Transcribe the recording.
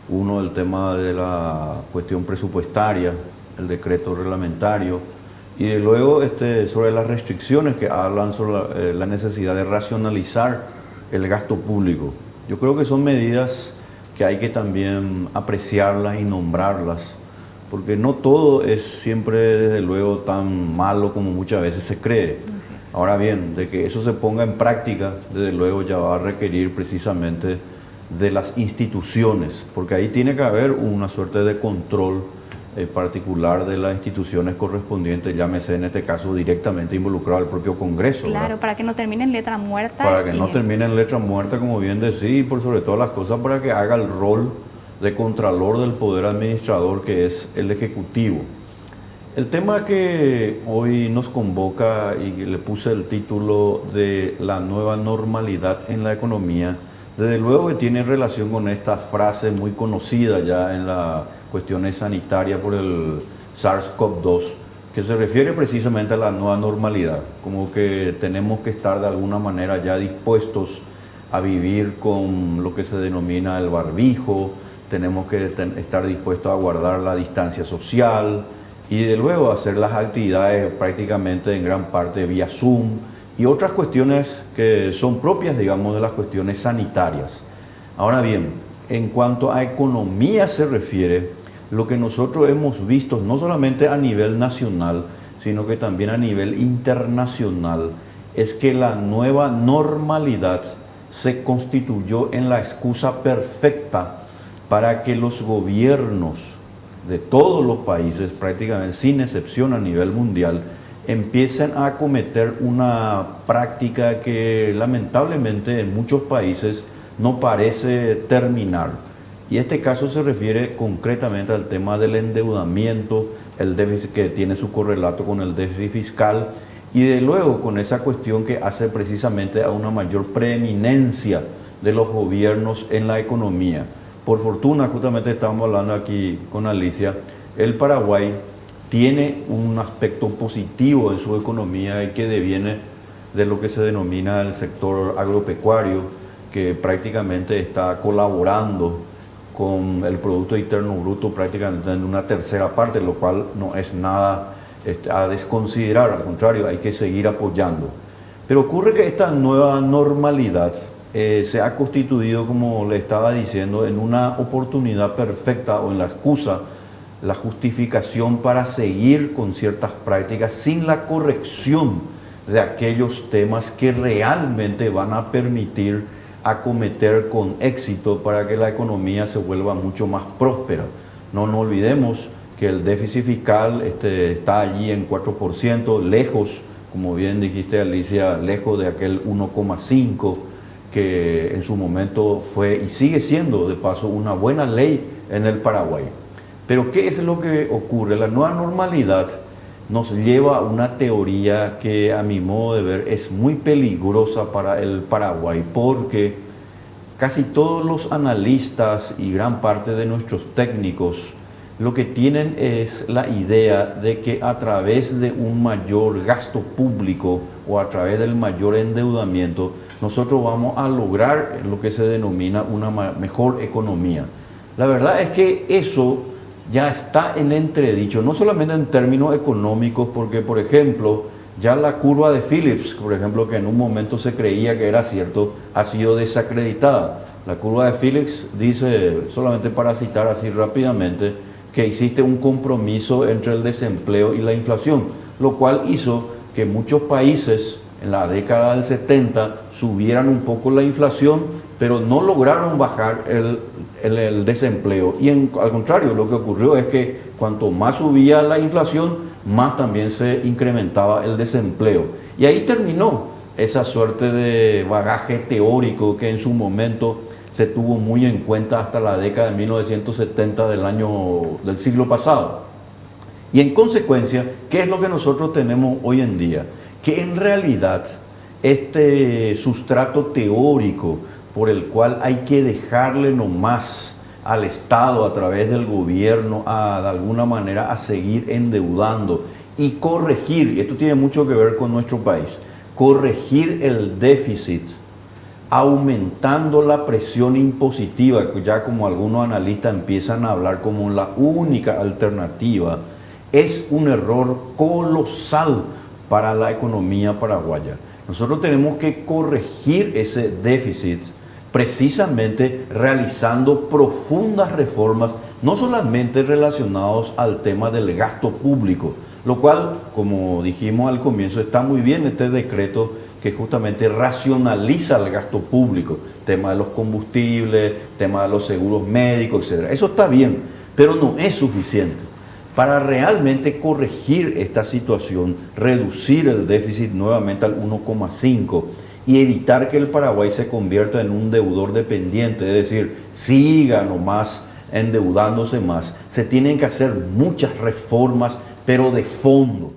Uno, el tema de la cuestión presupuestaria, el decreto reglamentario, y de luego sobre las restricciones que hablan sobre la necesidad de racionalizar el gasto público. Yo creo que son medidas que hay que también apreciarlas y nombrarlas, porque no todo es siempre, desde luego, tan malo como muchas veces se cree. Ahora bien, de que eso se ponga en práctica, desde luego ya va a requerir precisamente de las instituciones, porque ahí tiene que haber una suerte de control particular de las instituciones correspondientes, llámese en este caso directamente involucrado al propio Congreso. Claro, ¿verdad? para que no termine en letra muerta. Para que no termine en letra muerta, como bien decís, y por sobre todas las cosas para que haga el rol de contralor del poder administrador, que es el Ejecutivo. El tema que hoy nos convoca, y le puse el título de la nueva normalidad en la economía, desde luego que tiene relación con esta frase muy conocida ya en las cuestiones sanitarias por el SARS-CoV-2, que se refiere precisamente a la nueva normalidad, como que tenemos que estar de alguna manera ya dispuestos a vivir con lo que se denomina el barbijo, tenemos que estar dispuestos a guardar la distancia social y de luego hacer las actividades prácticamente en gran parte vía Zoom y otras cuestiones que son propias, digamos, de las cuestiones sanitarias. Ahora bien, en cuanto a economía se refiere, lo que nosotros hemos visto, no solamente a nivel nacional, sino que también a nivel internacional, es que la nueva normalidad se constituyó en la excusa perfecta para que los gobiernos de todos los países, prácticamente sin excepción a nivel mundial, empiecen a acometer una práctica que lamentablemente en muchos países no parece terminar. Y este caso se refiere concretamente al tema del endeudamiento, el déficit que tiene su correlato con el déficit fiscal y de luego con esa cuestión que hace precisamente a una mayor preeminencia de los gobiernos en la economía. Por fortuna, justamente estamos hablando aquí con Alicia, el Paraguay tiene un aspecto positivo en su economía y que deviene de lo que se denomina el sector agropecuario, que prácticamente está colaborando con el Producto Interno Bruto prácticamente en una tercera parte, lo cual no es nada a desconsiderar, al contrario, hay que seguir apoyando. Pero ocurre que esta nueva normalidad se ha constituido, como le estaba diciendo, en una oportunidad perfecta o en la excusa, la justificación para seguir con ciertas prácticas sin la corrección de aquellos temas que realmente van a permitir acometer con éxito para que la economía se vuelva mucho más próspera. No nos olvidemos que el déficit fiscal está allí en 4%, lejos, como bien dijiste Alicia, lejos de aquel 1,5% que en su momento fue y sigue siendo de paso una buena ley en el Paraguay. Pero ¿qué es lo que ocurre? La nueva normalidad nos lleva a una teoría que a mi modo de ver es muy peligrosa para el Paraguay, porque casi todos los analistas y gran parte de nuestros técnicos lo que tienen es la idea de que a través de un mayor gasto público o a través del mayor endeudamiento nosotros vamos a lograr lo que se denomina una mejor economía. La verdad es que eso ya está en entredicho, no solamente en términos económicos, porque por ejemplo, ya la curva de Phillips, por ejemplo, que en un momento se creía que era cierto, ha sido desacreditada. La curva de Phillips dice, solamente para citar así rápidamente, que existe un compromiso entre el desempleo y la inflación, lo cual hizo que muchos países en la década del 70 subieran un poco la inflación, pero no lograron bajar el desempleo. Y al contrario, lo que ocurrió es que cuanto más subía la inflación, más también se incrementaba el desempleo. Y ahí terminó esa suerte de bagaje teórico que en su momento se tuvo muy en cuenta hasta la década de 1970 del siglo pasado. Y en consecuencia, ¿qué es lo que nosotros tenemos hoy en día? Que en realidad este sustrato teórico por el cual hay que dejarle nomás al Estado a través del gobierno de alguna manera a seguir endeudando y corregir, y esto tiene mucho que ver con nuestro país, corregir el déficit aumentando la presión impositiva, que ya como algunos analistas empiezan a hablar como la única alternativa, es un error colosal para la economía paraguaya. Nosotros tenemos que corregir ese déficit precisamente realizando profundas reformas, no solamente relacionados al tema del gasto público, lo cual, como dijimos al comienzo, está muy bien este decreto que justamente racionaliza el gasto público, tema de los combustibles, tema de los seguros médicos, etc. Eso está bien, pero no es suficiente. Para realmente corregir esta situación, reducir el déficit nuevamente al 1,5 y evitar que el Paraguay se convierta en un deudor dependiente, es decir, siga nomás endeudándose más, se tienen que hacer muchas reformas, pero de fondo.